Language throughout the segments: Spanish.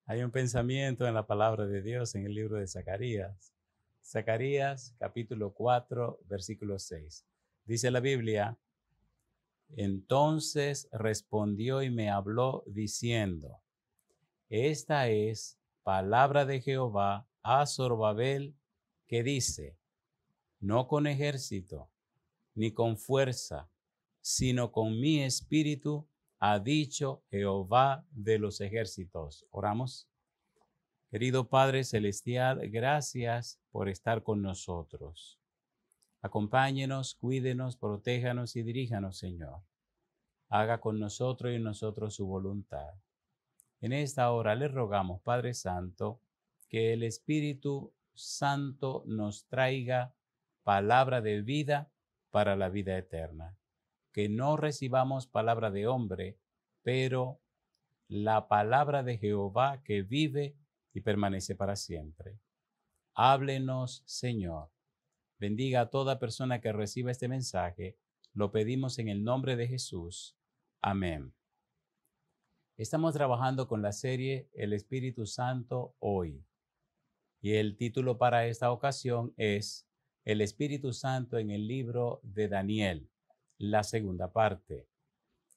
Hay un pensamiento en la palabra de Dios en el libro de Zacarías. Zacarías capítulo 4, versículo 6. Dice la Biblia: entonces respondió y me habló diciendo: esta es palabra de Jehová a Zorobabel, que dice: no con ejército ni con fuerza, sino con mi espíritu, ha dicho Jehová de los ejércitos. Oramos. Querido Padre Celestial, gracias por estar con nosotros. Acompáñenos, cuídenos, protéjanos y diríjanos, Señor. Haga con nosotros y en nosotros su voluntad. En esta hora le rogamos, Padre Santo, que el Espíritu Santo nos traiga palabra de vida para la vida eterna. Que no recibamos palabra de hombre, pero la palabra de Jehová que vive y permanece para siempre. Háblenos, Señor. Bendiga a toda persona que reciba este mensaje. Lo pedimos en el nombre de Jesús. Amén. Estamos trabajando con la serie El Espíritu Santo hoy. Y el título para esta ocasión es El Espíritu Santo en el libro de Daniel, la segunda parte.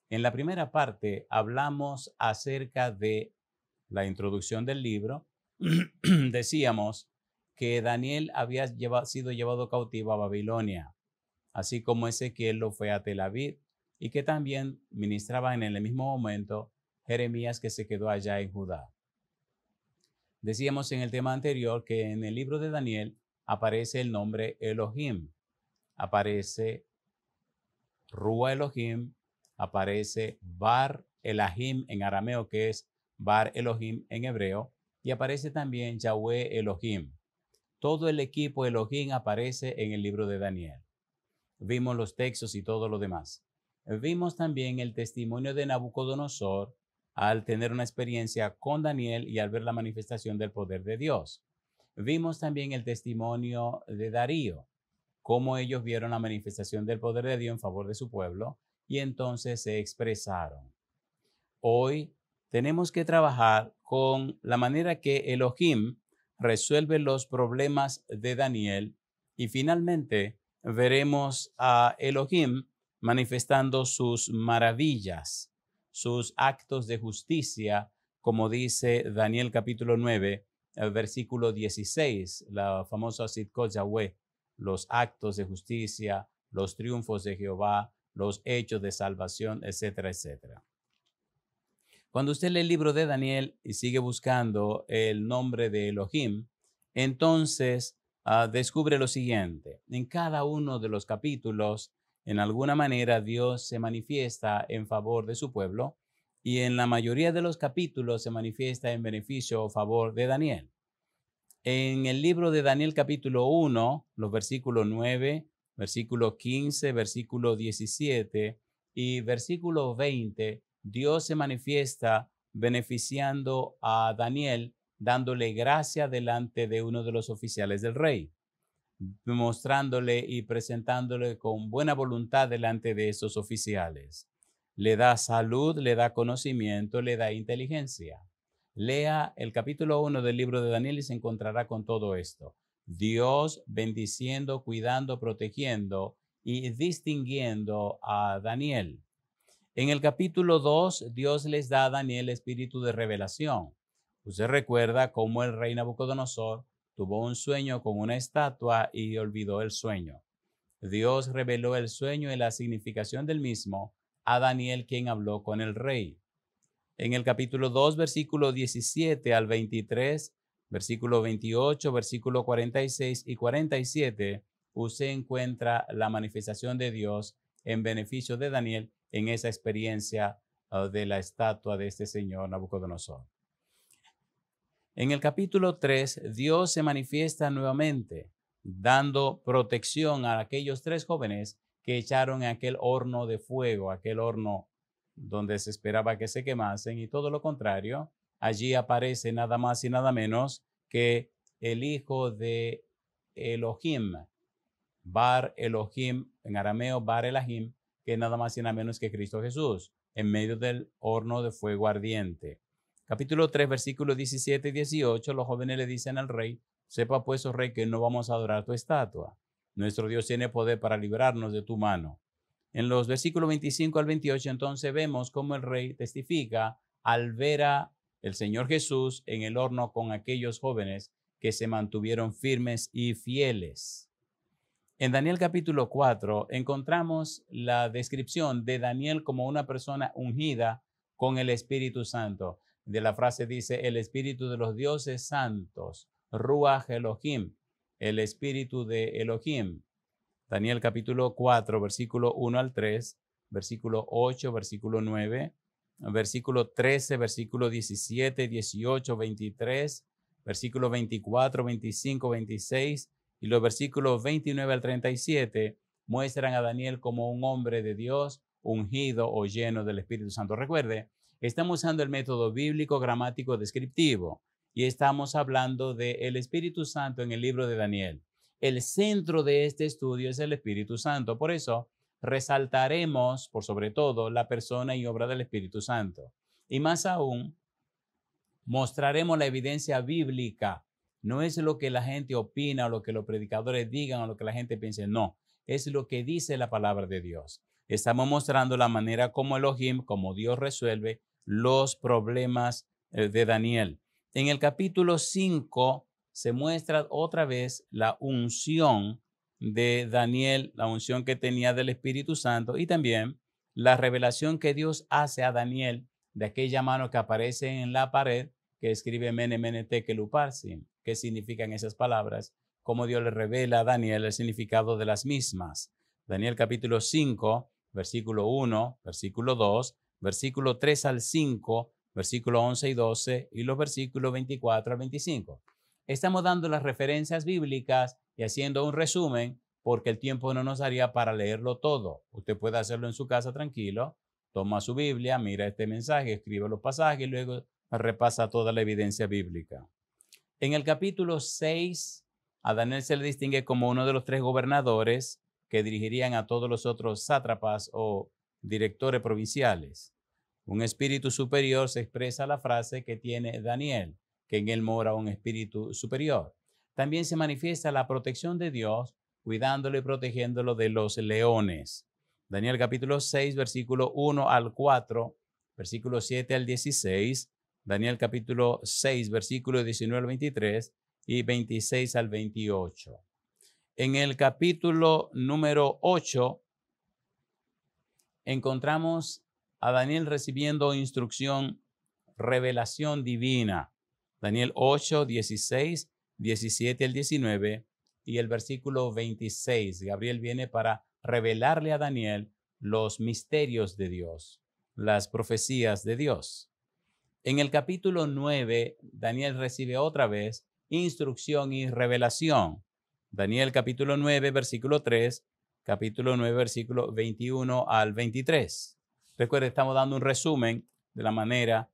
En la primera parte hablamos acerca de la introducción del libro. Decíamos que Daniel había sido llevado cautivo a Babilonia, así como Ezequiel lo fue a Tel Aviv, y que también ministraba en el mismo momento Jeremías, que se quedó allá en Judá. Decíamos en el tema anterior que en el libro de Daniel aparece el nombre Elohim, aparece Rúa Elohim, aparece Bar Elahim en arameo, que es Bar Elohim en hebreo, y aparece también Yahweh Elohim. Todo el equipo Elohim aparece en el libro de Daniel. Vimos los textos y todo lo demás. Vimos también el testimonio de Nabucodonosor al tener una experiencia con Daniel y al ver la manifestación del poder de Dios. Vimos también el testimonio de Darío, cómo ellos vieron la manifestación del poder de Dios en favor de su pueblo y entonces se expresaron. Hoy tenemos que trabajar con la manera que Elohim resuelve los problemas de Daniel, y finalmente veremos a Elohim manifestando sus maravillas, sus actos de justicia, como dice Daniel capítulo 9, versículo 16, la famosa Sidkot Yahweh, los actos de justicia, los triunfos de Jehová, los hechos de salvación, etcétera, etcétera. Cuando usted lee el libro de Daniel y sigue buscando el nombre de Elohim, entonces descubre lo siguiente: en cada uno de los capítulos, en alguna manera Dios se manifiesta en favor de su pueblo, y en la mayoría de los capítulos se manifiesta en beneficio o favor de Daniel. En el libro de Daniel capítulo 1, los versículos 9, versículo 15, versículo 17 y versículo 20, Dios se manifiesta beneficiando a Daniel, dándole gracia delante de uno de los oficiales del rey, mostrándole y presentándole con buena voluntad delante de esos oficiales. Le da salud, le da conocimiento, le da inteligencia. Lea el capítulo 1 del libro de Daniel y se encontrará con todo esto. Dios bendiciendo, cuidando, protegiendo y distinguiendo a Daniel. En el capítulo 2, Dios les da a Daniel espíritu de revelación. Usted recuerda cómo el rey Nabucodonosor tuvo un sueño con una estatua y olvidó el sueño. Dios reveló el sueño y la significación del mismo a Daniel, quien habló con el rey. En el capítulo 2, versículo 17 al 23, versículo 28, versículo 46 y 47, usted encuentra la manifestación de Dios en beneficio de Daniel en esa experiencia de la estatua de este señor Nabucodonosor. En el capítulo 3, Dios se manifiesta nuevamente, dando protección a aquellos 3 jóvenes que echaron en aquel horno de fuego, aquel horno donde se esperaba que se quemasen, y todo lo contrario, allí aparece nada más y nada menos que el hijo de Elohim, Bar Elohim, en arameo Bar Elahim, que nada más y nada menos que Cristo Jesús, en medio del horno de fuego ardiente. Capítulo 3, versículos 17 y 18, los jóvenes le dicen al rey, sepa pues, oh rey, que no vamos a adorar tu estatua. Nuestro Dios tiene poder para librarnos de tu mano. En los versículos 25 al 28, entonces vemos cómo el rey testifica al ver a el Señor Jesús en el horno con aquellos jóvenes que se mantuvieron firmes y fieles. En Daniel capítulo 4 encontramos la descripción de Daniel como una persona ungida con el Espíritu Santo. De la frase dice, el Espíritu de los dioses santos, Ruach Elohim, el Espíritu de Elohim. Daniel capítulo 4, versículo 1 al 3, versículo 8, versículo 9, versículo 13, versículo 17, 18, 23, versículo 24, 25, 26 y los versículos 29 al 37 muestran a Daniel como un hombre de Dios ungido o lleno del Espíritu Santo. Recuerde, estamos usando el método bíblico gramático descriptivo y estamos hablando del Espíritu Santo en el libro de Daniel. El centro de este estudio es el Espíritu Santo. Por eso resaltaremos, por sobre todo, la persona y obra del Espíritu Santo. Y más aún, mostraremos la evidencia bíblica. No es lo que la gente opina o lo que los predicadores digan o lo que la gente piense. No, es lo que dice la palabra de Dios. Estamos mostrando la manera como Elohim, como Dios resuelve los problemas de Daniel. En el capítulo 5 se muestra otra vez la unción de Daniel, la unción que tenía del Espíritu Santo y también la revelación que Dios hace a Daniel de aquella mano que aparece en la pared que escribe Mene, Mene, Tekel, Upharsin. ¿Qué significan esas palabras? Cómo Dios le revela a Daniel el significado de las mismas. Daniel capítulo 5, versículo 1, versículo 2, versículo 3 al 5, versículo 11 y 12 y los versículos 24 al 25. Estamos dando las referencias bíblicas y haciendo un resumen porque el tiempo no nos daría para leerlo todo. Usted puede hacerlo en su casa tranquilo, toma su Biblia, mira este mensaje, escribe los pasajes y luego repasa toda la evidencia bíblica. En el capítulo 6, a Daniel se le distingue como uno de los 3 gobernadores que dirigirían a todos los otros sátrapas o directores provinciales. Un espíritu superior se expresa la frase que tiene Daniel, que en él mora un espíritu superior. También se manifiesta la protección de Dios, cuidándolo y protegiéndolo de los leones. Daniel capítulo 6, versículo 1 al 4, versículo 7 al 16, Daniel capítulo 6, versículo 19 al 23 y 26 al 28. En el capítulo número 8 encontramos a Daniel recibiendo instrucción, revelación divina. Daniel 8, 16, 17 al 19 y el versículo 26. Gabriel viene para revelarle a Daniel los misterios de Dios, las profecías de Dios. En el capítulo 9, Daniel recibe otra vez instrucción y revelación. Daniel capítulo 9, versículo 3, capítulo 9, versículo 21 al 23. Recuerda, estamos dando un resumen de la manera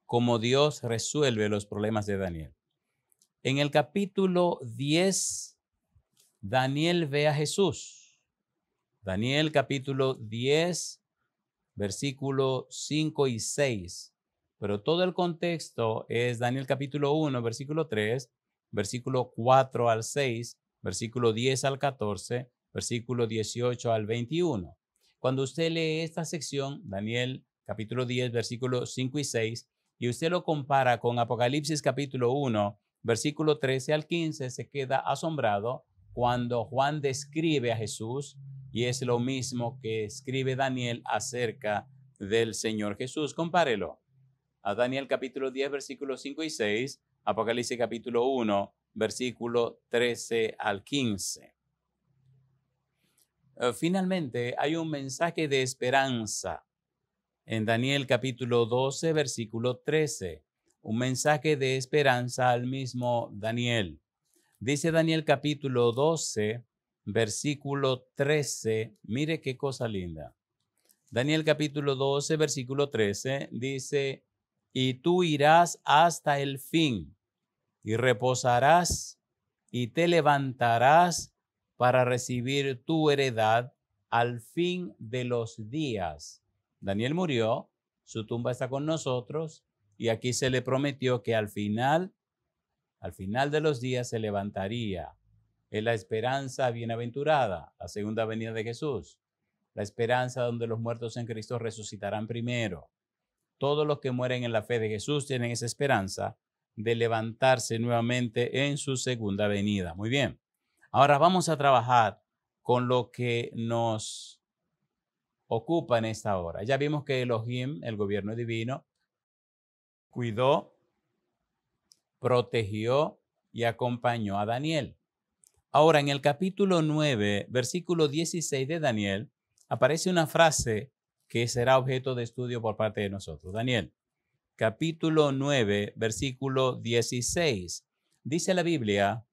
como Dios resuelve los problemas de Daniel. En el capítulo 10, Daniel ve a Jesús. Daniel capítulo 10, versículo 5 y 6. Pero todo el contexto es Daniel capítulo 1, versículo 3, versículo 4 al 6, versículo 10 al 14, versículo 18 al 21. Cuando usted lee esta sección, Daniel capítulo 10, versículos 5 y 6, y usted lo compara con Apocalipsis capítulo 1, versículo 13 al 15, se queda asombrado cuando Juan describe a Jesús y es lo mismo que escribe Daniel acerca del Señor Jesús. Compárelo a Daniel capítulo 10, versículos 5 y 6, Apocalipsis capítulo 1, versículo 13 al 15. Finalmente, hay un mensaje de esperanza en Daniel capítulo 12, versículo 13. Un mensaje de esperanza al mismo Daniel. Dice Daniel capítulo 12, versículo 13. Mire qué cosa linda. Daniel capítulo 12, versículo 13 dice, y tú irás hasta el fin y reposarás y te levantarás para recibir tu heredad al fin de los días. Daniel murió su tumba está con nosotros y aquí se le prometió que al final de los días se levantaría. Es la esperanza bienaventurada, la segunda venida de Jesús. La esperanza donde los muertos en Cristo resucitarán primero. Todos los que mueren en la fe de Jesús tienen esa esperanza de levantarse nuevamente en su segunda venida. Muy bien. Ahora vamos a trabajar con lo que nos ocupa en esta hora. Ya vimos que Elohim, el gobierno divino, cuidó, protegió y acompañó a Daniel. Ahora, en el capítulo 9, versículo 16 de Daniel, aparece una frase que será objeto de estudio por parte de nosotros. Daniel, capítulo 9, versículo 16. Dice la Biblia,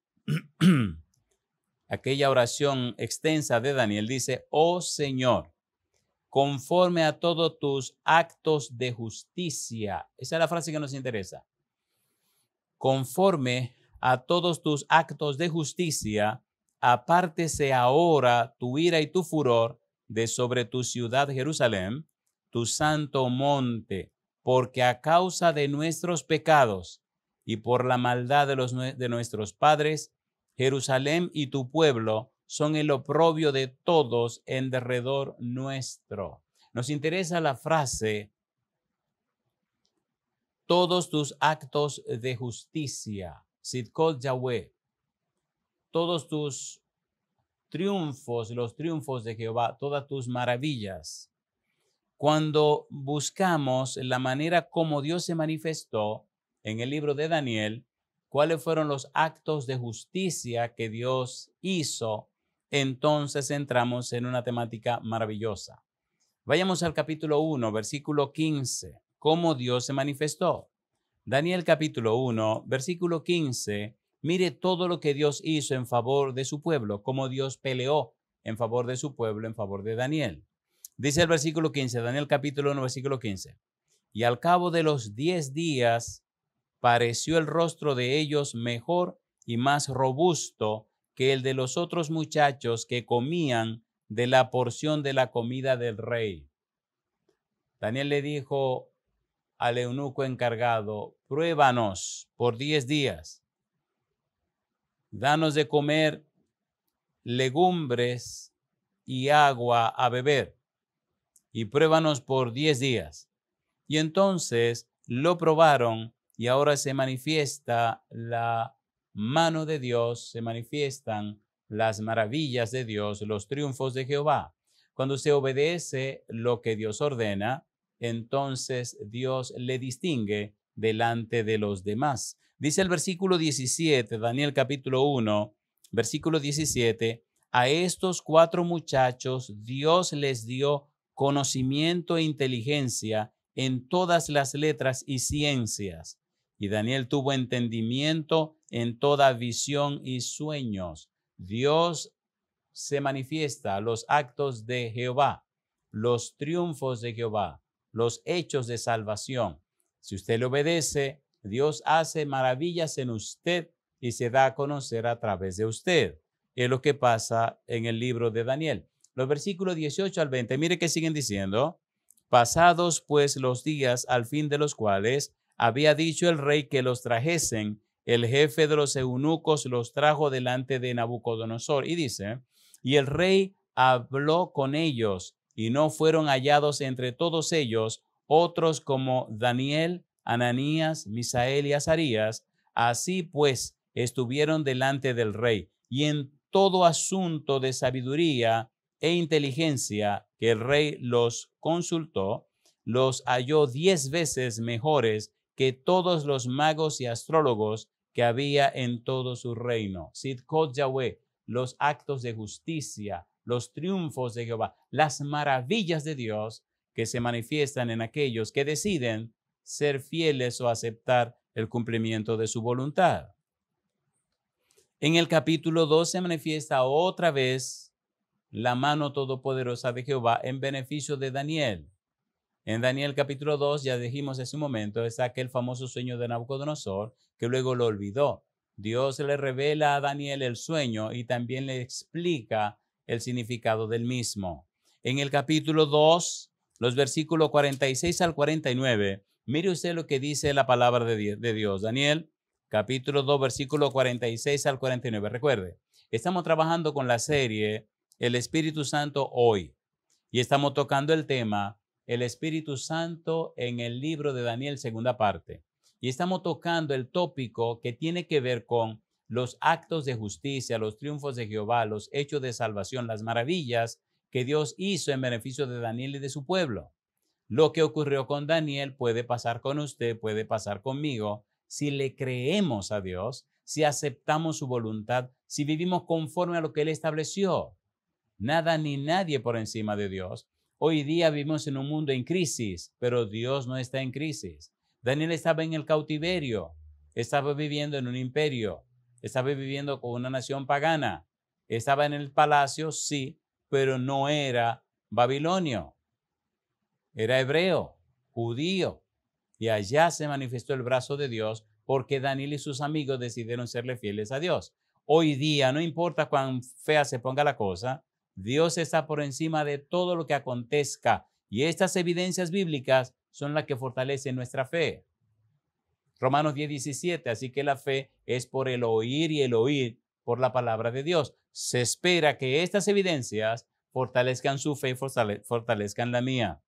aquella oración extensa de Daniel, dice, oh Señor, conforme a todos tus actos de justicia. Esa es la frase que nos interesa. Conforme a todos tus actos de justicia, apártese ahora tu ira y tu furor de sobre tu ciudad Jerusalén, tu santo monte, porque a causa de nuestros pecados y por la maldad de nuestros padres, Jerusalén y tu pueblo son el oprobio de todos en derredor nuestro. Nos interesa la frase, todos tus actos de justicia, Sidkot Yahweh, todos tus triunfos, los triunfos de Jehová, todas tus maravillas. Cuando buscamos la manera como Dios se manifestó en el libro de Daniel, cuáles fueron los actos de justicia que Dios hizo, entonces entramos en una temática maravillosa. Vayamos al capítulo 1, versículo 15. ¿Cómo Dios se manifestó? Daniel capítulo 1, versículo 15. Mire todo lo que Dios hizo en favor de su pueblo, cómo Dios peleó en favor de su pueblo, en favor de Daniel. Dice el versículo 15, Daniel capítulo 1, versículo 15. Y al cabo de los 10 días pareció el rostro de ellos mejor y más robusto que el de los otros muchachos que comían de la porción de la comida del rey. Daniel le dijo al eunuco encargado, pruébanos por 10 días, danos de comer legumbres y agua a beber, y pruébanos por 10 días. Y entonces lo probaron y ahora se manifiesta la mano de Dios, se manifiestan las maravillas de Dios, los triunfos de Jehová. Cuando se obedece lo que Dios ordena, entonces Dios le distingue delante de los demás. Dice el versículo 17, Daniel capítulo 1, versículo 17, a estos 4 muchachos Dios les dio conocimiento e inteligencia en todas las letras y ciencias. Y Daniel tuvo entendimiento en toda visión y sueños. Dios se manifiesta, los actos de Jehová, los triunfos de Jehová, los hechos de salvación. Si usted le obedece, Dios hace maravillas en usted y se da a conocer a través de usted. Es lo que pasa en el libro de Daniel. Los versículos 18 al 20, mire que siguen diciendo, pasados pues los días al fin de los cuales había dicho el rey que los trajesen, el jefe de los eunucos los trajo delante de Nabucodonosor. Y dice, y el rey habló con ellos y no fueron hallados entre todos ellos otros como Daniel, Ananías, Misael y Azarías. Así pues estuvieron delante del rey y en todo asunto de sabiduría e inteligencia que el rey los consultó, los halló 10 veces mejores que todos los magos y astrólogos que había en todo su reino. Sidkot Yahweh, los actos de justicia, los triunfos de Jehová, las maravillas de Dios que se manifiestan en aquellos que deciden ser fieles o aceptar el cumplimiento de su voluntad. En el capítulo 2 se manifiesta otra vez la mano todopoderosa de Jehová en beneficio de Daniel. En Daniel capítulo 2, ya dijimos hace un momento, es aquel famoso sueño de Nabucodonosor que luego lo olvidó. Dios le revela a Daniel el sueño y también le explica el significado del mismo. En el capítulo 2, los versículos 46 al 49, mire usted lo que dice la palabra de Dios. Daniel, capítulo 2, versículo 46 al 49. Recuerde, estamos trabajando con la serie El Espíritu Santo hoy y estamos tocando el tema El Espíritu Santo en el libro de Daniel, segunda parte. Y estamos tocando el tópico que tiene que ver con los actos de justicia, los triunfos de Jehová, los hechos de salvación, las maravillas que Dios hizo en beneficio de Daniel y de su pueblo. Lo que ocurrió con Daniel puede pasar con usted, puede pasar conmigo, si le creemos a Dios, si aceptamos su voluntad, si vivimos conforme a lo que Él estableció. Nada ni nadie por encima de Dios. Hoy día vivimos en un mundo en crisis, pero Dios no está en crisis. Daniel estaba en el cautiverio, estaba viviendo en un imperio, estaba viviendo con una nación pagana, estaba en el palacio, sí, pero no era babilonio, era hebreo, judío, y allá se manifestó el brazo de Dios porque Daniel y sus amigos decidieron serle fieles a Dios. Hoy día, no importa cuán fea se ponga la cosa, Dios está por encima de todo lo que acontezca, y estas evidencias bíblicas son las que fortalecen nuestra fe. Romanos 10:17, así que la fe es por el oír y el oír por la palabra de Dios. Se espera que estas evidencias fortalezcan su fe y fortalezcan la mía.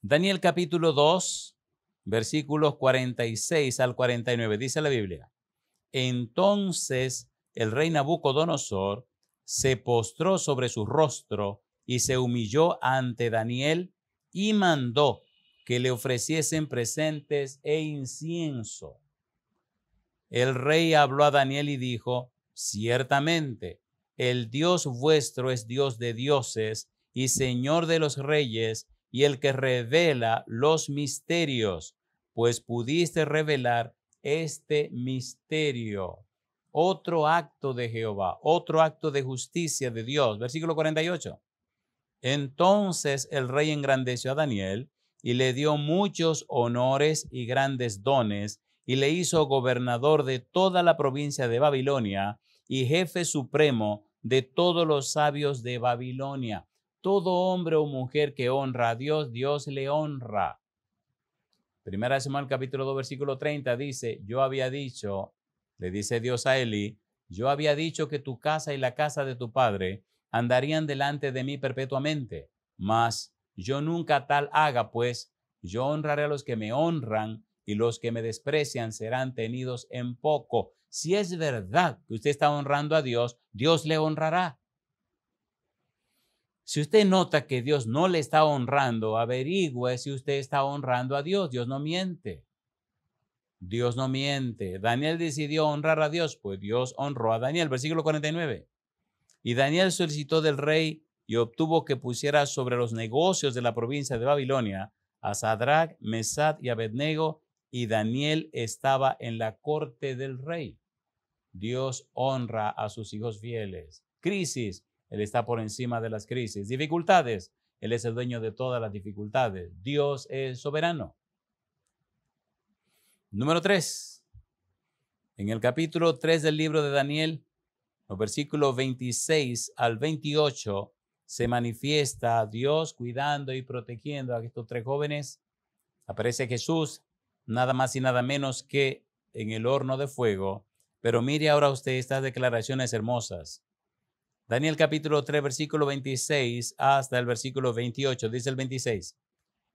Daniel capítulo 2, versículos 46 al 49, dice la Biblia. Entonces el rey Nabucodonosor se postró sobre su rostro y se humilló ante Daniel y mandó que le ofreciesen presentes e incienso. El rey habló a Daniel y dijo, ciertamente, el Dios vuestro es Dios de dioses y Señor de los reyes y el que revela los misterios, pues pudiste revelar este misterio. Otro acto de Jehová, otro acto de justicia de Dios. Versículo 48. Entonces el rey engrandeció a Daniel y le dio muchos honores y grandes dones y le hizo gobernador de toda la provincia de Babilonia y jefe supremo de todos los sabios de Babilonia. Todo hombre o mujer que honra a Dios, Dios le honra. Primera de Samuel capítulo 2 versículo 30 dice, yo había dicho, le dice Dios a Elí, yo había dicho que tu casa y la casa de tu padre andarían delante de mí perpetuamente, mas yo nunca tal haga, pues yo honraré a los que me honran y los que me desprecian serán tenidos en poco. Si es verdad que usted está honrando a Dios, Dios le honrará. Si usted nota que Dios no le está honrando, averigüe si usted está honrando a Dios. Dios no miente. Dios no miente. Daniel decidió honrar a Dios, pues Dios honró a Daniel. Versículo 49. Y Daniel solicitó del rey y obtuvo que pusiera sobre los negocios de la provincia de Babilonia a Sadrach, Mesach y Abednego, y Daniel estaba en la corte del rey. Dios honra a sus hijos fieles. Crisis, Él está por encima de las crisis. Dificultades, Él es el dueño de todas las dificultades. Dios es soberano. Número 3. En el capítulo 3 del libro de Daniel, los versículos 26 al 28, se manifiesta Dios cuidando y protegiendo a estos tres jóvenes. Aparece Jesús, nada más y nada menos que en el horno de fuego. Pero mire ahora usted estas declaraciones hermosas. Daniel capítulo 3, versículo 26 hasta el versículo 28, dice el 26.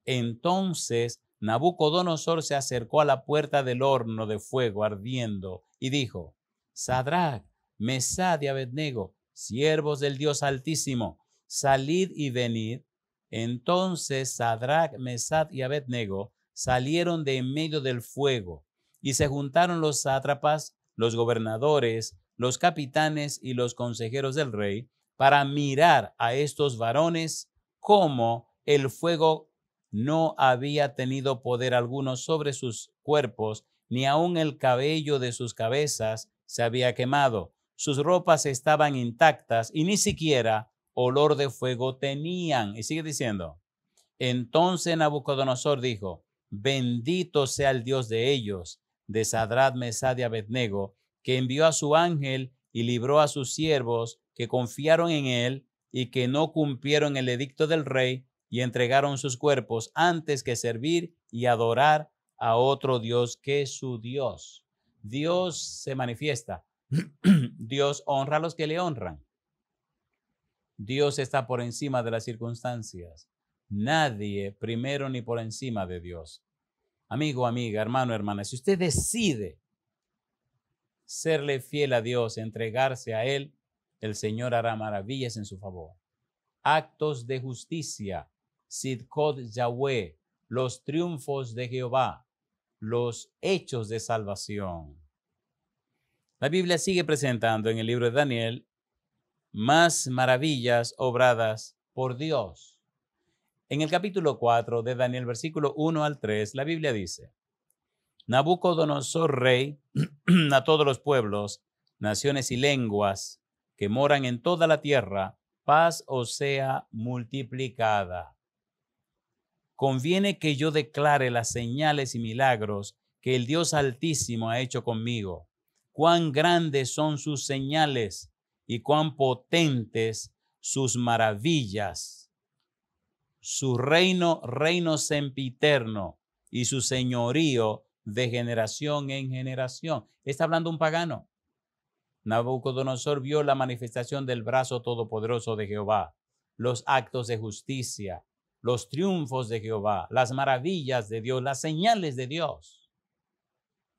Entonces Nabucodonosor se acercó a la puerta del horno de fuego ardiendo y dijo, Sadrach, Mesach y Abednego, siervos del Dios Altísimo, salid y venid. Entonces Sadrach, Mesach y Abednego salieron de en medio del fuego y se juntaron los sátrapas, los gobernadores, los capitanes y los consejeros del rey para mirar a estos varones cómo el fuego no había tenido poder alguno sobre sus cuerpos, ni aun el cabello de sus cabezas se había quemado. Sus ropas estaban intactas y ni siquiera olor de fuego tenían. Y sigue diciendo, entonces Nabucodonosor dijo, bendito sea el Dios de ellos, de Sadrach, Mesach y Abednego, que envió a su ángel y libró a sus siervos que confiaron en él y que no cumplieron el edicto del rey y entregaron sus cuerpos antes que servir y adorar a otro Dios que su Dios. Dios se manifiesta. Dios honra a los que le honran. Dios está por encima de las circunstancias. Nadie primero ni por encima de Dios. Amigo, amiga, hermano, hermana, si usted decide serle fiel a Dios, entregarse a Él, el Señor hará maravillas en su favor. Actos de justicia, Sidkot Yahweh, los triunfos de Jehová, los hechos de salvación. La Biblia sigue presentando en el libro de Daniel más maravillas obradas por Dios. En el capítulo 4 de Daniel, versículo 1 al 3, la Biblia dice: Nabucodonosor, rey, a todos los pueblos, naciones y lenguas que moran en toda la tierra, paz os sea multiplicada. Conviene que yo declare las señales y milagros que el Dios Altísimo ha hecho conmigo. Cuán grandes son sus señales y cuán potentes sus maravillas. Su reino, reino sempiterno, y su señorío de generación en generación. Está hablando un pagano. Nabucodonosor vio la manifestación del brazo todopoderoso de Jehová, los actos de justicia, los triunfos de Jehová, las maravillas de Dios, las señales de Dios.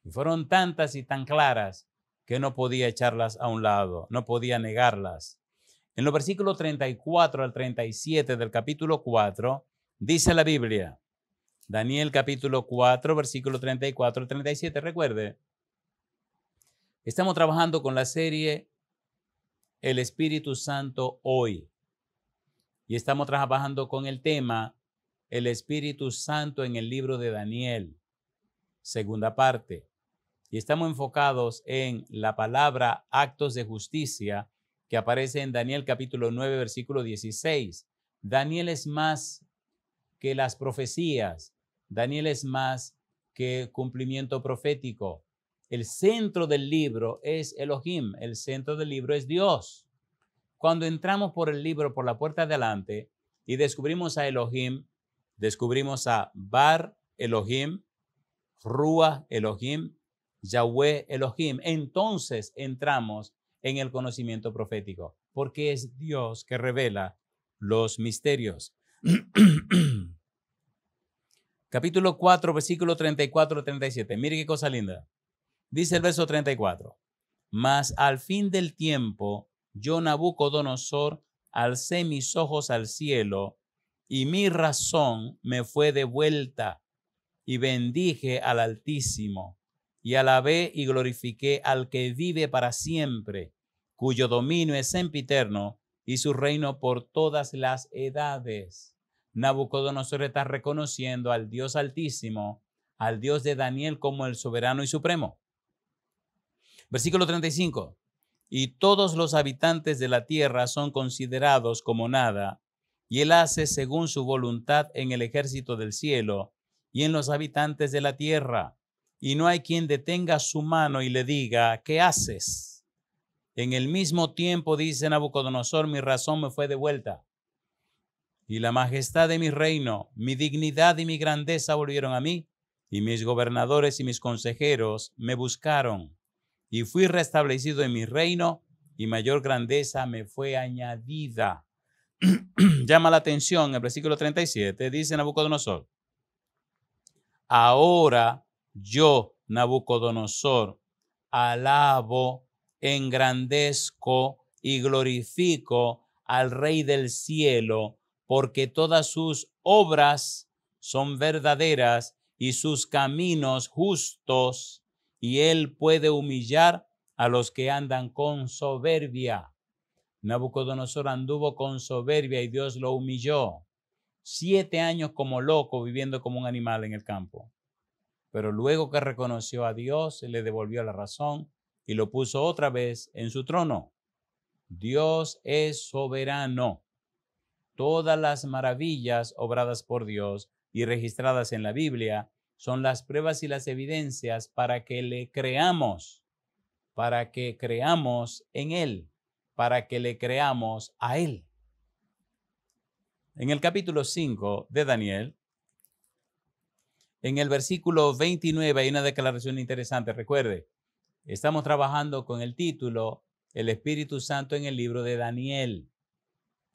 Y fueron tantas y tan claras que no podía echarlas a un lado, no podía negarlas. En los versículos 34 al 37 del capítulo 4, dice la Biblia, Daniel capítulo 4, versículo 34 al 37, recuerde, estamos trabajando con la serie El Espíritu Santo hoy. Y estamos trabajando con el tema El Espíritu Santo en el libro de Daniel, segunda parte. Y estamos enfocados en la palabra actos de justicia que aparece en Daniel capítulo 9, versículo 16. Daniel es más que las profecías. Daniel es más que cumplimiento profético. El centro del libro es Elohim. El centro del libro es Dios. Cuando entramos por el libro, por la puerta de adelante, y descubrimos a Elohim, descubrimos a Bar Elohim, Ruach Elohim, Yahweh Elohim, entonces entramos en el conocimiento profético, porque es Dios que revela los misterios. Capítulo 4, versículo 34-37. Mire qué cosa linda. Dice el verso 34. Mas al fin del tiempo, yo, Nabucodonosor, alcé mis ojos al cielo, y mi razón me fue devuelta, y bendije al Altísimo, y alabé y glorifiqué al que vive para siempre, cuyo dominio es sempiterno, y su reino por todas las edades. Nabucodonosor está reconociendo al Dios Altísimo, al Dios de Daniel como el soberano y supremo. Versículo 35. Y todos los habitantes de la tierra son considerados como nada, y él hace según su voluntad en el ejército del cielo y en los habitantes de la tierra. Y no hay quien detenga su mano y le diga, ¿qué haces? En el mismo tiempo, dice Nabucodonosor, mi razón me fue devuelta, y la majestad de mi reino, mi dignidad y mi grandeza volvieron a mí, y mis gobernadores y mis consejeros me buscaron, y fui restablecido en mi reino, y mayor grandeza me fue añadida. Llama la atención el versículo 37, dice Nabucodonosor, ahora yo, Nabucodonosor, alabo, engrandezco y glorifico al Rey del cielo, porque todas sus obras son verdaderas y sus caminos justos, y él puede humillar a los que andan con soberbia. Nabucodonosor anduvo con soberbia y Dios lo humilló. 7 años como loco, viviendo como un animal en el campo. Pero luego que reconoció a Dios, le devolvió la razón y lo puso otra vez en su trono. Dios es soberano. Todas las maravillas obradas por Dios y registradas en la Biblia son las pruebas y las evidencias para que le creamos, para que creamos en Él, para que le creamos a Él. En el capítulo 5 de Daniel, en el versículo 29 hay una declaración interesante. Recuerde, estamos trabajando con el título El Espíritu Santo en el libro de Daniel.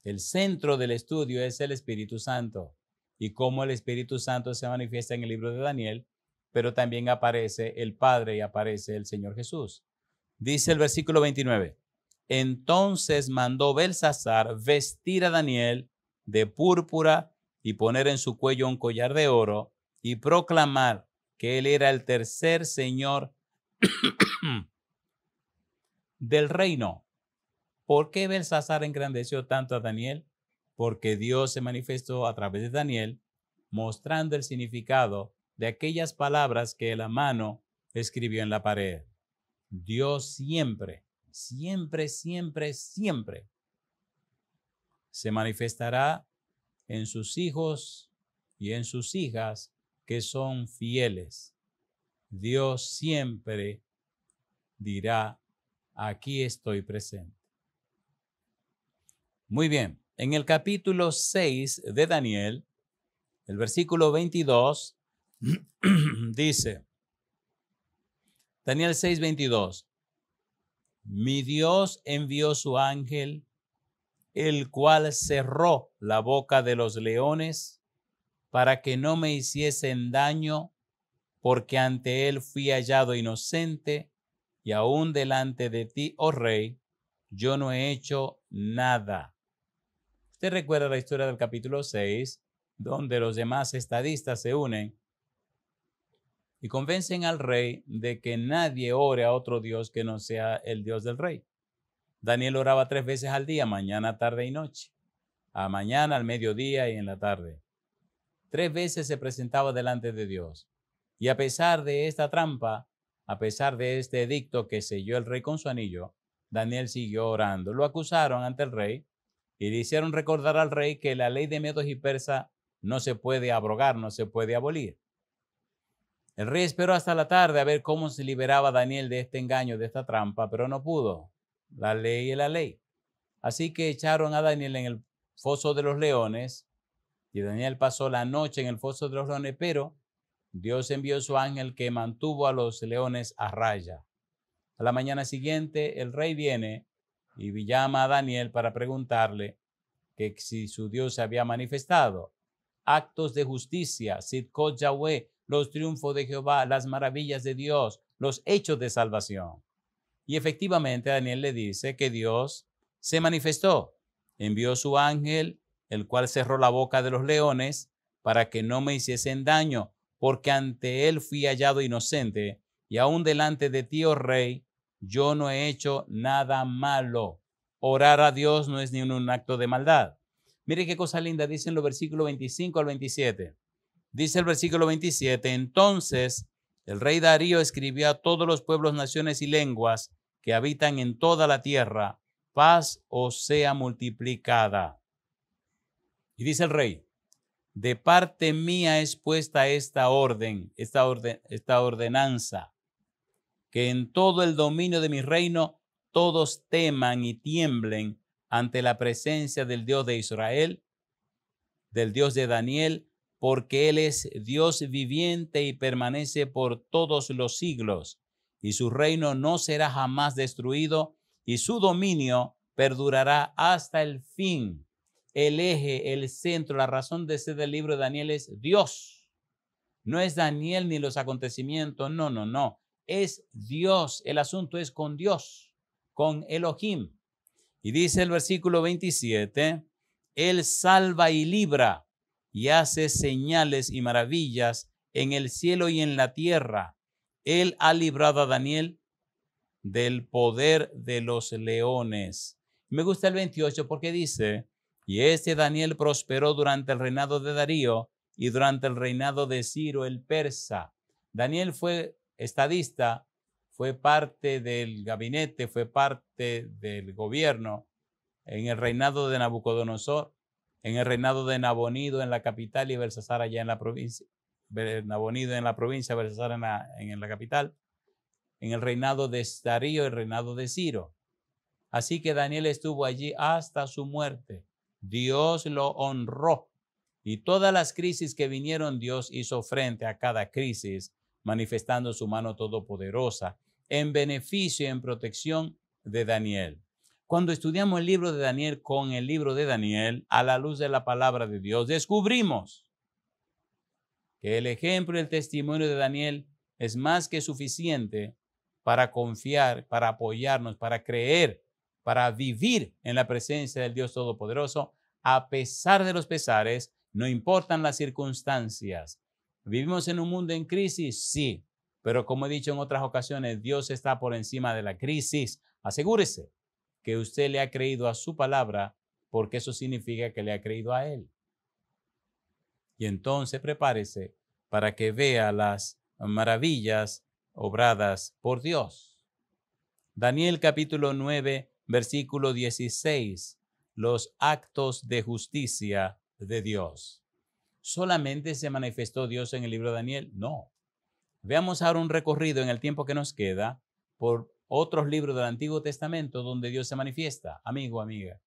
El centro del estudio es el Espíritu Santo y cómo el Espíritu Santo se manifiesta en el libro de Daniel, pero también aparece el Padre y aparece el Señor Jesús. Dice el versículo 29, entonces mandó Belsasar vestir a Daniel de púrpura y poner en su cuello un collar de oro y proclamar que él era el tercer señor del reino. ¿Por qué Belsasar engrandeció tanto a Daniel? Porque Dios se manifestó a través de Daniel, mostrando el significado de aquellas palabras que la mano escribió en la pared. Dios siempre, siempre, siempre, siempre se manifestará en sus hijos y en sus hijas que son fieles. Dios siempre dirá, aquí estoy presente. Muy bien, en el capítulo 6 de Daniel, el versículo 22 dice, Daniel 6:22, mi Dios envió su ángel, el cual cerró la boca de los leones para que no me hiciesen daño, porque ante él fui hallado inocente y aún delante de ti, oh rey, yo no he hecho nada. Usted recuerda la historia del capítulo 6, donde los demás estadistas se unen y convencen al rey de que nadie ore a otro Dios que no sea el Dios del rey. Daniel oraba 3 veces al día, mañana, tarde y noche. A mañana, al mediodía y en la tarde. 3 veces se presentaba delante de Dios. Y a pesar de esta trampa, a pesar de este edicto que selló el rey con su anillo, Daniel siguió orando. Lo acusaron ante el rey y le hicieron recordar al rey que la ley de Medos y Persa no se puede abrogar, no se puede abolir. El rey esperó hasta la tarde a ver cómo se liberaba a Daniel de este engaño, de esta trampa, pero no pudo. La ley es la ley. Así que echaron a Daniel en el foso de los leones y Daniel pasó la noche en el foso de los leones, pero Dios envió su ángel que mantuvo a los leones a raya. A la mañana siguiente el rey viene y llama a Daniel para preguntarle que si su Dios se había manifestado. Actos de justicia, Sidkot Yahweh, los triunfos de Jehová, las maravillas de Dios, los hechos de salvación. Y efectivamente Daniel le dice que Dios se manifestó, envió su ángel, el cual cerró la boca de los leones para que no me hiciesen daño, porque ante él fui hallado inocente, y aún delante de ti, oh rey, yo no he hecho nada malo. Orar a Dios no es ni un acto de maldad. Mire qué cosa linda, dicen los versículos 25 al 27. Dice el versículo 27, entonces el rey Darío escribió a todos los pueblos, naciones y lenguas que habitan en toda la tierra, paz os sea multiplicada. Y dice el rey, de parte mía es puesta esta ordenanza, que en todo el dominio de mi reino todos teman y tiemblen ante la presencia del Dios de Israel, del Dios de Daniel, porque Él es Dios viviente y permanece por todos los siglos, y su reino no será jamás destruido, y su dominio perdurará hasta el fin. El eje, el centro, la razón de ser del libro de Daniel es Dios. No es Daniel ni los acontecimientos, no. Es Dios, el asunto es con Dios, con Elohim. Y dice el versículo 27, Él salva y libra y hace señales y maravillas en el cielo y en la tierra. Él ha librado a Daniel del poder de los leones. Me gusta el 28 porque dice, y este Daniel prosperó durante el reinado de Darío y durante el reinado de Ciro el persa. Daniel fue estadista, fue parte del gabinete, fue parte del gobierno en el reinado de Nabucodonosor, en el reinado de Nabonido en la capital y Belsasar allá en la provincia, Nabonido en la provincia, Belsasar en la capital, en el reinado de Darío, el reinado de Ciro. Así que Daniel estuvo allí hasta su muerte. Dios lo honró. Y todas las crisis que vinieron, Dios hizo frente a cada crisis, manifestando su mano todopoderosa en beneficio y en protección de Daniel. Cuando estudiamos el libro de Daniel con el libro de Daniel, a la luz de la palabra de Dios, descubrimos que el ejemplo y el testimonio de Daniel es más que suficiente para confiar, para apoyarnos, para creer, para vivir en la presencia del Dios Todopoderoso, a pesar de los pesares, no importan las circunstancias. ¿Vivimos en un mundo en crisis? Sí, pero como he dicho en otras ocasiones, Dios está por encima de la crisis. Asegúrese que usted le ha creído a su palabra, porque eso significa que le ha creído a Él. Y entonces prepárese para que vea las maravillas obradas por Dios. Daniel capítulo 9, versículo 16. Los actos de justicia de Dios. ¿Solamente se manifestó Dios en el libro de Daniel? No. Veamos ahora un recorrido en el tiempo que nos queda por otros libros del Antiguo Testamento donde Dios se manifiesta. Amigo, amiga.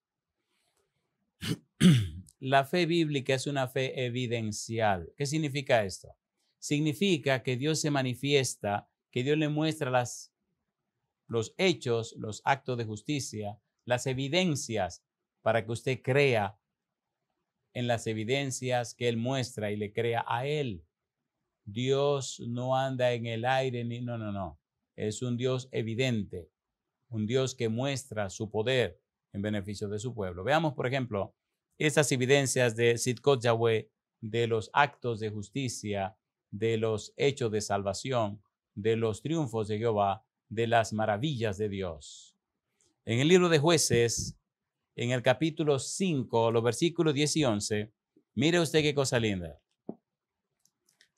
La fe bíblica es una fe evidencial. ¿Qué significa esto? Significa que Dios se manifiesta, que Dios le muestra los hechos, los actos de justicia, las evidencias para que usted crea en las evidencias que Él muestra y le crea a Él. Dios no anda en el aire, no. Es un Dios evidente, un Dios que muestra su poder en beneficio de su pueblo. Veamos, por ejemplo, estas evidencias de Sidkot Yahweh, de los actos de justicia, de los hechos de salvación, de los triunfos de Jehová, de las maravillas de Dios. En el libro de Jueces, en el capítulo 5, los versículos 10 y 11, mire usted qué cosa linda.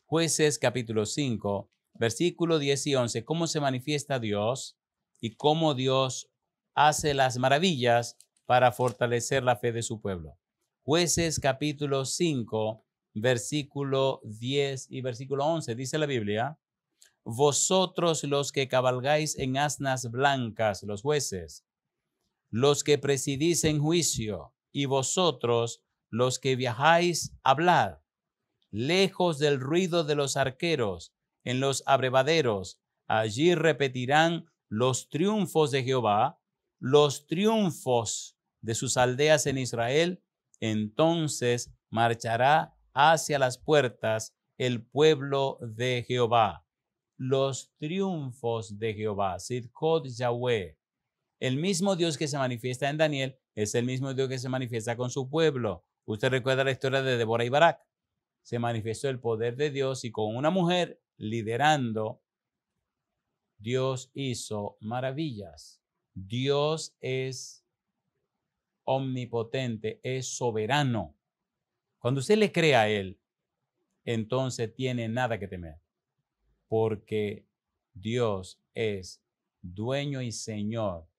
Jueces capítulo 5, versículos 10 y 11, cómo se manifiesta Dios y cómo Dios hace las maravillas para fortalecer la fe de su pueblo. Jueces capítulo 5, versículo 10 y versículo 11, dice la Biblia: vosotros los que cabalgáis en asnas blancas, los jueces, los que presidís en juicio, y vosotros los que viajáis, hablad, lejos del ruido de los arqueros, en los abrevaderos, allí repetirán los triunfos de Jehová, los triunfos de sus aldeas en Israel. Entonces marchará hacia las puertas el pueblo de Jehová. Los triunfos de Jehová, Sidkot Yahweh. El mismo Dios que se manifiesta en Daniel es el mismo Dios que se manifiesta con su pueblo. Usted recuerda la historia de Débora y Barak. Se manifestó el poder de Dios y con una mujer liderando, Dios hizo maravillas. Dios es omnipotente, es soberano. Cuando usted le cree a Él, entonces tiene nada que temer, porque Dios es dueño y Señor.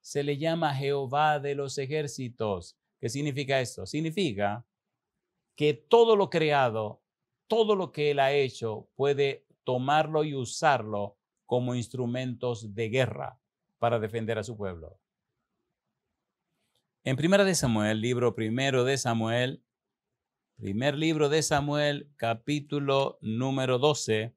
Se le llama Jehová de los ejércitos. ¿Qué significa esto? Significa que todo lo creado, todo lo que Él ha hecho, puede tomarlo y usarlo como instrumentos de guerra para defender a su pueblo. En Primera de Samuel, primer libro de Samuel, capítulo número 12,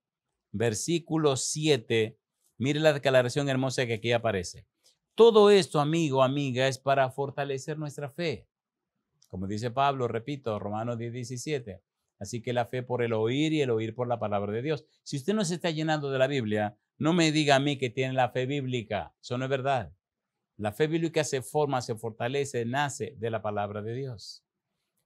versículo 7, mire la declaración hermosa que aquí aparece. Todo esto, amigo, amiga, es para fortalecer nuestra fe. Como dice Pablo, repito, Romanos 10:17. Así que la fe por el oír y el oír por la palabra de Dios. Si usted no se está llenando de la Biblia, no me diga a mí que tiene la fe bíblica. Eso no es verdad. La fe bíblica se forma, se fortalece, nace de la palabra de Dios.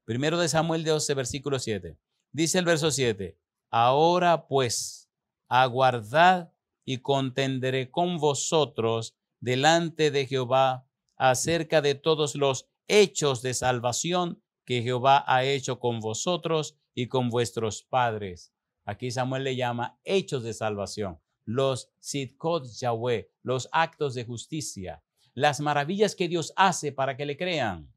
Primero de Samuel 12, versículo 7. Dice el verso 7. Ahora pues, aguardad y contenderé con vosotros delante de Jehová acerca de todos los hechos de salvación que Jehová ha hecho con vosotros y con vuestros padres. Aquí Samuel le llama hechos de salvación, los Sidkot Yahweh, los actos de justicia, las maravillas que Dios hace para que le crean.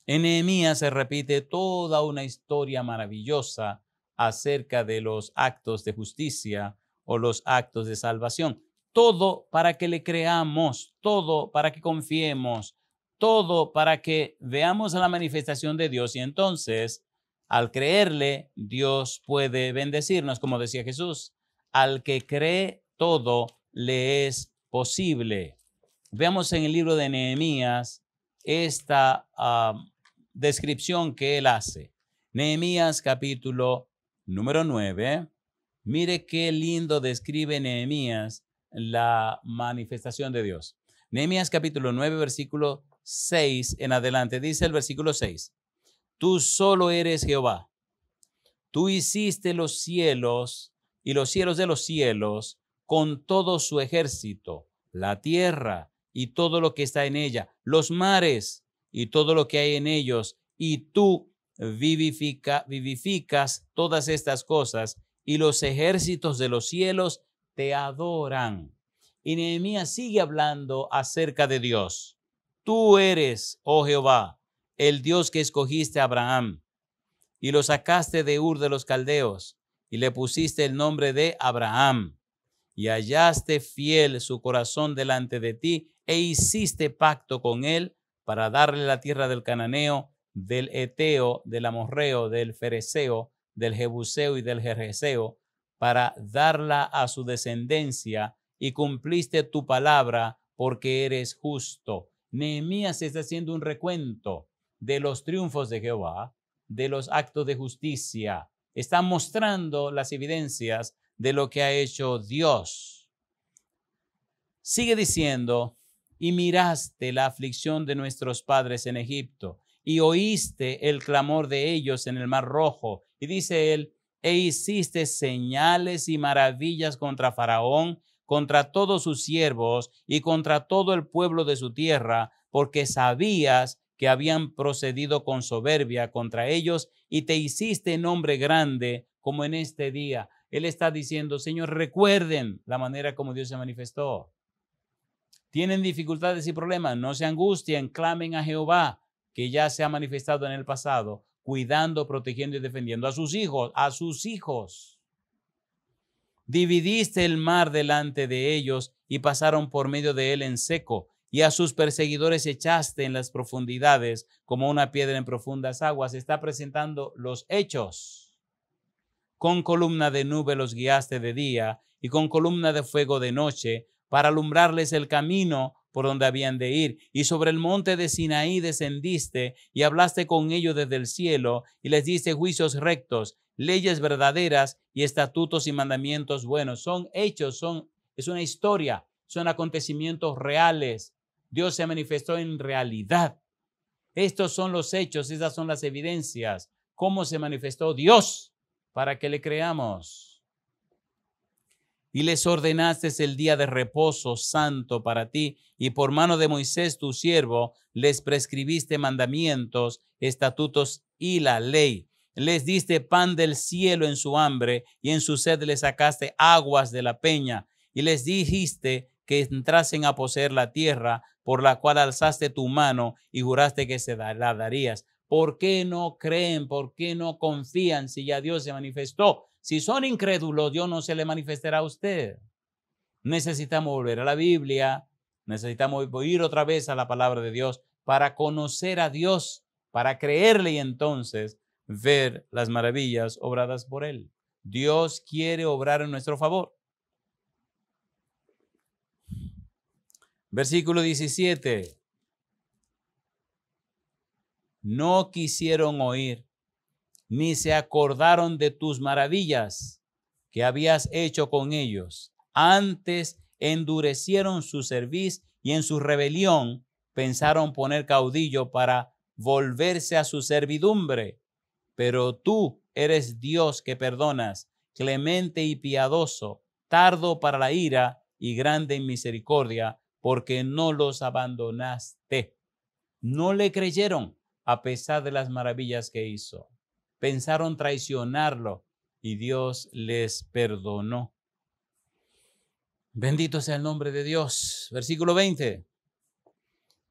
En Nehemías se repite toda una historia maravillosa acerca de los actos de justicia o los actos de salvación. Todo para que le creamos, todo para que confiemos, todo para que veamos la manifestación de Dios y entonces, al creerle, Dios puede bendecirnos, como decía Jesús. Al que cree, todo le es posible. Veamos en el libro de Nehemías esta descripción que él hace. Nehemías capítulo número 9. Mire qué lindo describe Nehemías la manifestación de Dios. Nehemías capítulo 9, versículo 6 en adelante. Dice el versículo 6. Tú solo eres Jehová. Tú hiciste los cielos y los cielos de los cielos con todo su ejército, la tierra y todo lo que está en ella, los mares y todo lo que hay en ellos, y tú vivificas todas estas cosas, y los ejércitos de los cielos te adoran. Y Nehemías sigue hablando acerca de Dios. Tú eres, oh Jehová, el Dios que escogiste a Abraham y lo sacaste de Ur de los Caldeos y le pusiste el nombre de Abraham y hallaste fiel su corazón delante de ti e hiciste pacto con él para darle la tierra del Cananeo, del Eteo, del Amorreo, del Fereseo, del Jebuseo y del Gergeseo, para darla a su descendencia, y cumpliste tu palabra porque eres justo. Nehemías está haciendo un recuento de los triunfos de Jehová, de los actos de justicia. Está mostrando las evidencias de lo que ha hecho Dios. Sigue diciendo, y miraste la aflicción de nuestros padres en Egipto, y oíste el clamor de ellos en el Mar Rojo. Y dice él, e hiciste señales y maravillas contra Faraón, contra todos sus siervos y contra todo el pueblo de su tierra, porque sabías que habían procedido con soberbia contra ellos, y te hiciste nombre grande como en este día. Él está diciendo, Señor, recuerden la manera como Dios se manifestó. Tienen dificultades y problemas, no se angustien, clamen a Jehová, que ya se ha manifestado en el pasado, cuidando, protegiendo y defendiendo a sus hijos, a sus hijos. Dividiste el mar delante de ellos y pasaron por medio de él en seco, y a sus perseguidores echaste en las profundidades como una piedra en profundas aguas. Está presentando los hechos. Con columna de nube los guiaste de día y con columna de fuego de noche para alumbrarles el camino por donde habían de ir. Y sobre el monte de Sinaí descendiste y hablaste con ellos desde el cielo y les diste juicios rectos, leyes verdaderas y estatutos y mandamientos buenos. Son hechos, es una historia, son acontecimientos reales. Dios se manifestó en realidad. Estos son los hechos, esas son las evidencias. ¿Cómo se manifestó Dios para que le creamos? Y les ordenaste el día de reposo santo para ti, y por mano de Moisés tu siervo les prescribiste mandamientos, estatutos y la ley. Les diste pan del cielo en su hambre, y en su sed les sacaste aguas de la peña, y les dijiste que entrasen a poseer la tierra por la cual alzaste tu mano y juraste que se la darías. ¿Por qué no creen? ¿Por qué no confían si ya Dios se manifestó? Si son incrédulos, Dios no se le manifestará a usted. Necesitamos volver a la Biblia, necesitamos ir otra vez a la palabra de Dios para conocer a Dios, para creerle y entonces ver las maravillas obradas por Él. Dios quiere obrar en nuestro favor. Versículo 17. No quisieron oír, ni se acordaron de tus maravillas que habías hecho con ellos. Antes endurecieron su cerviz y en su rebelión pensaron poner caudillo para volverse a su servidumbre. Pero tú eres Dios que perdonas, clemente y piadoso, tardo para la ira y grande en misericordia, porque no los abandonaste. No le creyeron a pesar de las maravillas que hizo. Pensaron traicionarlo y Dios les perdonó. Bendito sea el nombre de Dios. Versículo 20.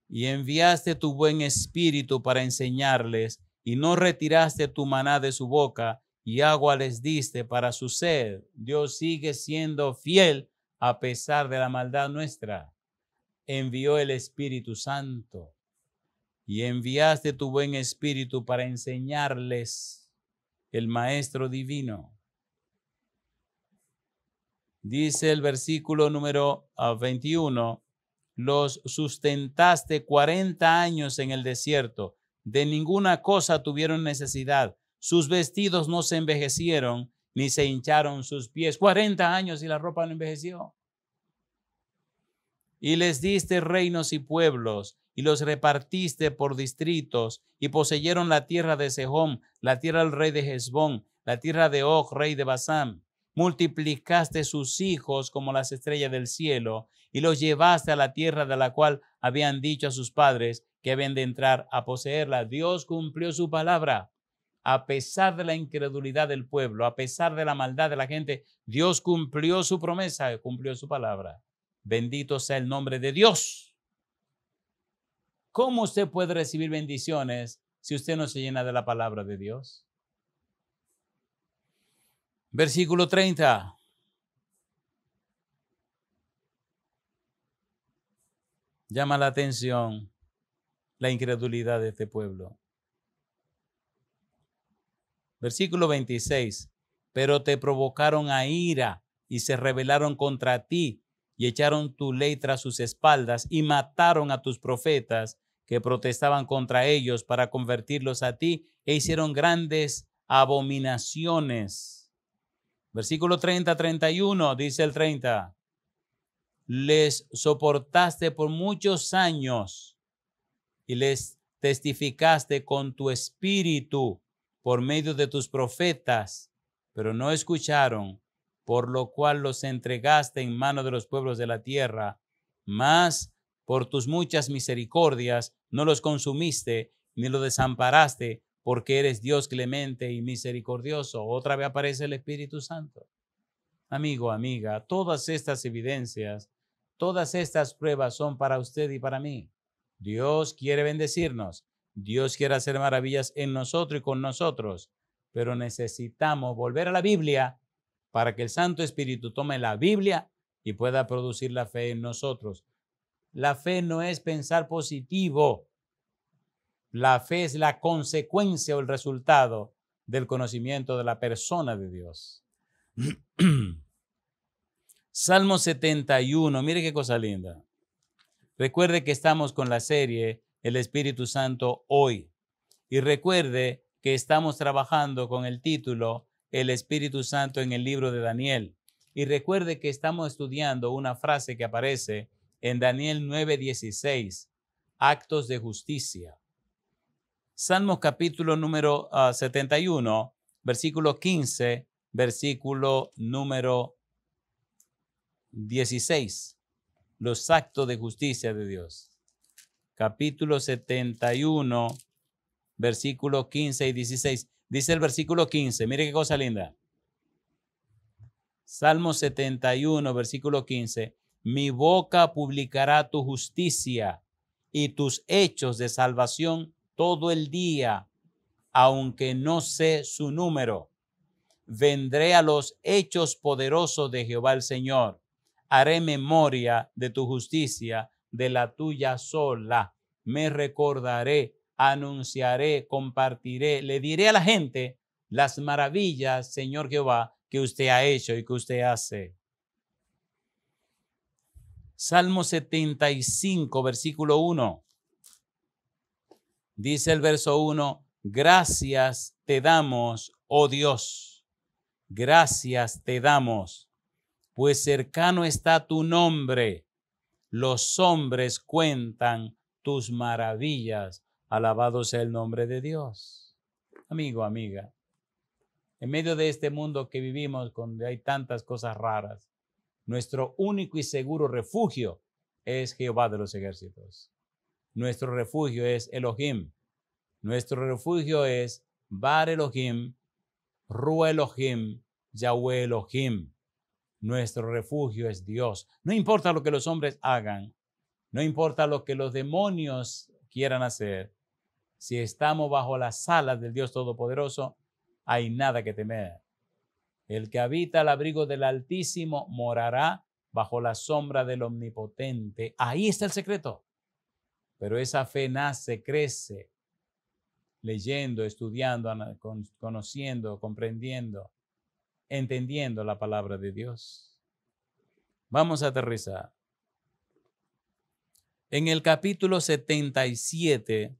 Y enviaste tu buen espíritu para enseñarles, y no retiraste tu maná de su boca, y agua les diste para su sed. Dios sigue siendo fiel a pesar de la maldad nuestra. Envió el Espíritu Santo. y enviaste tu buen espíritu para enseñarles el Maestro divino. Dice el versículo número 21, los sustentaste 40 años en el desierto, de ninguna cosa tuvieron necesidad, sus vestidos no se envejecieron, ni se hincharon sus pies. 40 años y la ropa no envejeció. Y les diste reinos y pueblos, y los repartiste por distritos, y poseyeron la tierra de Sehón, la tierra del rey de Hesbón, la tierra de Og, rey de Basán. Multiplicaste sus hijos como las estrellas del cielo, y los llevaste a la tierra de la cual habían dicho a sus padres que habían de entrar a poseerla. Dios cumplió su palabra. A pesar de la incredulidad del pueblo, a pesar de la maldad de la gente, Dios cumplió su promesa, cumplió su palabra. Bendito sea el nombre de Dios. ¿Cómo usted puede recibir bendiciones si usted no se llena de la palabra de Dios? Versículo 30. Llama la atención la incredulidad de este pueblo. Versículo 26. Pero te provocaron a ira y se rebelaron contra ti y echaron tu ley tras sus espaldas y mataron a tus profetas que protestaban contra ellos para convertirlos a ti e hicieron grandes abominaciones. Versículo 30-31, dice el 30. Les soportaste por muchos años y les testificaste con tu espíritu por medio de tus profetas, pero no escucharon, por lo cual los entregaste en mano de los pueblos de la tierra. Mas por tus muchas misericordias no los consumiste ni los desamparaste, porque eres Dios clemente y misericordioso. Otra vez aparece el Espíritu Santo. Amigo, amiga, todas estas evidencias, todas estas pruebas son para usted y para mí. Dios quiere bendecirnos. Dios quiere hacer maravillas en nosotros y con nosotros, pero necesitamos volver a la Biblia para que el Santo Espíritu tome la Biblia y pueda producir la fe en nosotros. La fe no es pensar positivo. La fe es la consecuencia o el resultado del conocimiento de la persona de Dios. Salmo 71, mire qué cosa linda. Recuerde que estamos con la serie El Espíritu Santo hoy. Y recuerde que estamos trabajando con el título El Espíritu Santo en el libro de Daniel. Y recuerde que estamos estudiando una frase que aparece en Daniel 9:16, actos de justicia. Salmos capítulo número 71, versículo 15, versículo número 16. Los actos de justicia de Dios. Capítulo 71, versículo 15 y 16. Dice el versículo 15, mire qué cosa linda. Salmo 71, versículo 15. Mi boca publicará tu justicia y tus hechos de salvación todo el día, aunque no sé su número. Vendré a los hechos poderosos de Jehová el Señor. Haré memoria de tu justicia, de la tuya sola. Me recordaré, anunciaré, compartiré, le diré a la gente las maravillas, Señor Jehová, que usted ha hecho y que usted hace. Salmo 75, versículo 1. Dice el verso 1, gracias te damos, oh Dios, gracias te damos, pues cercano está tu nombre. Los hombres cuentan tus maravillas. Alabado sea el nombre de Dios. Amigo, amiga, en medio de este mundo que vivimos, donde hay tantas cosas raras, nuestro único y seguro refugio es Jehová de los ejércitos. Nuestro refugio es Elohim. Nuestro refugio es Bar Elohim, Ru Elohim, Yahweh Elohim. Nuestro refugio es Dios. No importa lo que los hombres hagan, no importa lo que los demonios quieran hacer, si estamos bajo las alas del Dios Todopoderoso, hay nada que temer. El que habita al abrigo del Altísimo morará bajo la sombra del Omnipotente. Ahí está el secreto. Pero esa fe nace, crece, leyendo, estudiando, conociendo, comprendiendo, entendiendo la palabra de Dios. Vamos a aterrizar. En el capítulo 77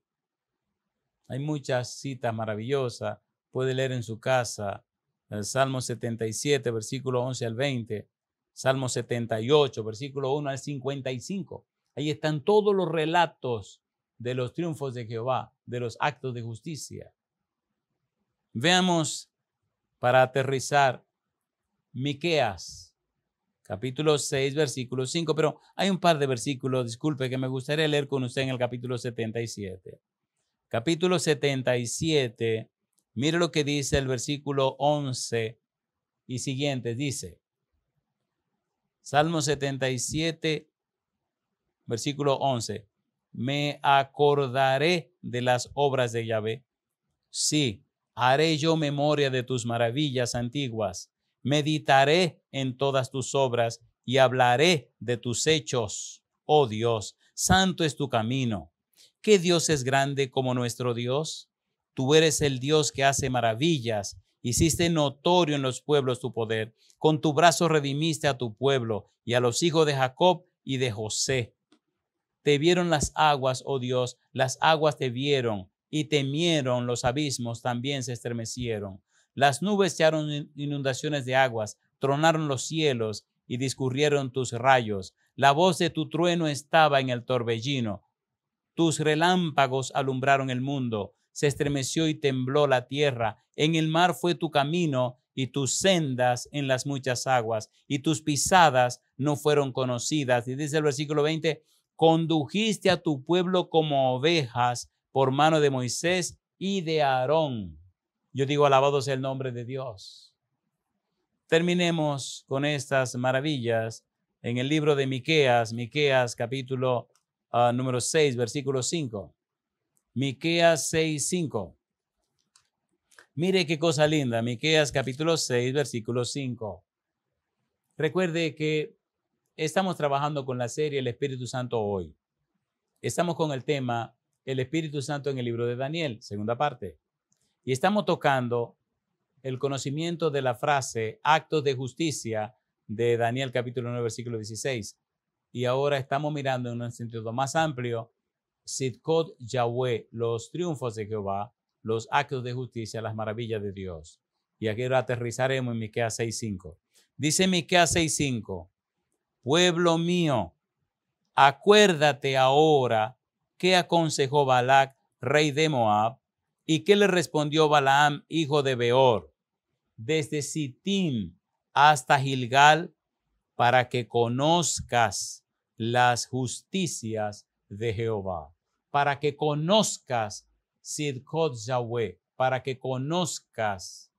hay muchas citas maravillosas. Puede leer en su casa el Salmo 77, versículo 11 al 20, Salmo 78, versículo 1 al 55. Ahí están todos los relatos de los triunfos de Jehová, de los actos de justicia. Veamos, para aterrizar, Miqueas, capítulo 6, versículo 5, pero hay un par de versículos, disculpe, que me gustaría leer con usted en el capítulo 77. Capítulo 77, mire lo que dice el versículo 11 y siguientes, dice, Salmo 77, versículo 11, me acordaré de las obras de Yahvé. Sí, haré yo memoria de tus maravillas antiguas. Meditaré en todas tus obras y hablaré de tus hechos. Oh Dios, santo es tu camino. ¿Qué Dios es grande como nuestro Dios? Tú eres el Dios que hace maravillas. Hiciste notorio en los pueblos tu poder. Con tu brazo redimiste a tu pueblo y a los hijos de Jacob y de José. Te vieron las aguas, oh Dios, las aguas te vieron y temieron los abismos, también se estremecieron. Las nubes echaron inundaciones de aguas, tronaron los cielos y discurrieron tus rayos. La voz de tu trueno estaba en el torbellino. Tus relámpagos alumbraron el mundo. Se estremeció y tembló la tierra. En el mar fue tu camino y tus sendas en las muchas aguas, y tus pisadas no fueron conocidas. Y dice el versículo 20, condujiste a tu pueblo como ovejas por mano de Moisés y de Aarón. Yo digo, alabado sea el nombre de Dios. Terminemos con estas maravillas en el libro de Miqueas, capítulo número 6, versículo 5. Miqueas 6, 5. Mire qué cosa linda. Miqueas capítulo 6, versículo 5. Recuerde que estamos trabajando con la serie El Espíritu Santo hoy. Estamos con el tema El Espíritu Santo en el libro de Daniel, segunda parte. Y estamos tocando el conocimiento de la frase actos de justicia de Daniel capítulo 9, versículo 16. Y ahora estamos mirando en un sentido más amplio Sidkot Yahweh, los triunfos de Jehová, los actos de justicia, las maravillas de Dios. Y aquí aterrizaremos en Miqueas 6:5. Dice Miqueas 6:5, pueblo mío, acuérdate ahora qué aconsejó Balac, rey de Moab, y qué le respondió Balaam, hijo de Beor, desde Sittim hasta Gilgal, para que conozcas las justicias de Jehová, para que conozcas Sidkot Yahweh, para que conozcas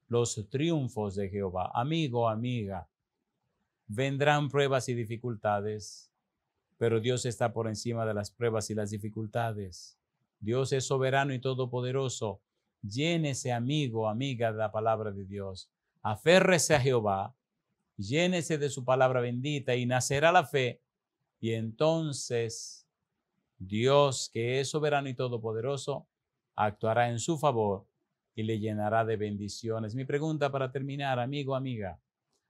los triunfos de Jehová. Amigo, amiga, vendrán pruebas y dificultades, pero Dios está por encima de las pruebas y las dificultades. Dios es soberano y todopoderoso. Llénese, amigo, amiga, de la palabra de Dios. Aférrese a Jehová, llénese de su palabra bendita y nacerá la fe. Y entonces Dios, que es soberano y todopoderoso, actuará en su favor y le llenará de bendiciones. Mi pregunta para terminar, amigo, amiga,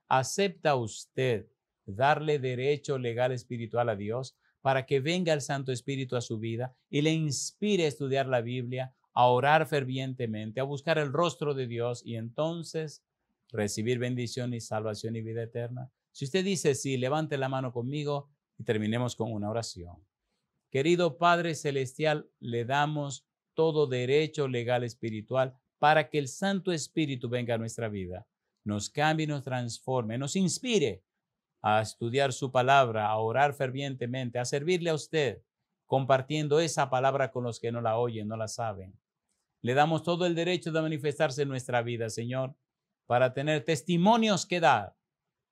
¿acepta usted darle derecho legal espiritual a Dios para que venga el Santo Espíritu a su vida y le inspire a estudiar la Biblia, a orar fervientemente, a buscar el rostro de Dios y entonces recibir bendición y salvación y vida eterna? Si usted dice sí, levante la mano conmigo y terminemos con una oración. Querido Padre Celestial, le damos todo derecho legal espiritual para que el Santo Espíritu venga a nuestra vida, nos cambie, nos transforme, nos inspire a estudiar su palabra, a orar fervientemente, a servirle a usted, compartiendo esa palabra con los que no la oyen, no la saben. Le damos todo el derecho de manifestarse en nuestra vida, Señor, para tener testimonios que dar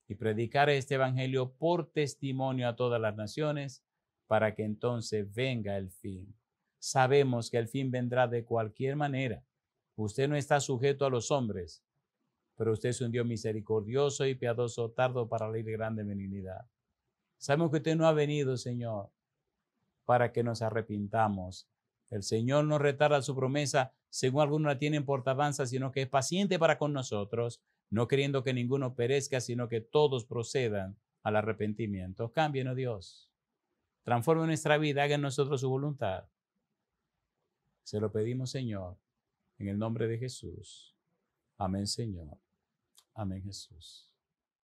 y predicar este evangelio por testimonio a todas las naciones, para que entonces venga el fin. Sabemos que el fin vendrá de cualquier manera. Usted no está sujeto a los hombres, pero usted es un Dios misericordioso y piadoso, tardo para la ira y grande benignidad. Sabemos que usted no ha venido, Señor, para que nos arrepintamos. El Señor no retarda su promesa, según algunos la tienen por tardanza, sino que es paciente para con nosotros, no queriendo que ninguno perezca, sino que todos procedan al arrepentimiento. Cámbienos, Dios. Transforme nuestra vida, haga en nosotros su voluntad. Se lo pedimos, Señor, en el nombre de Jesús. Amén, Señor. Amén, Jesús.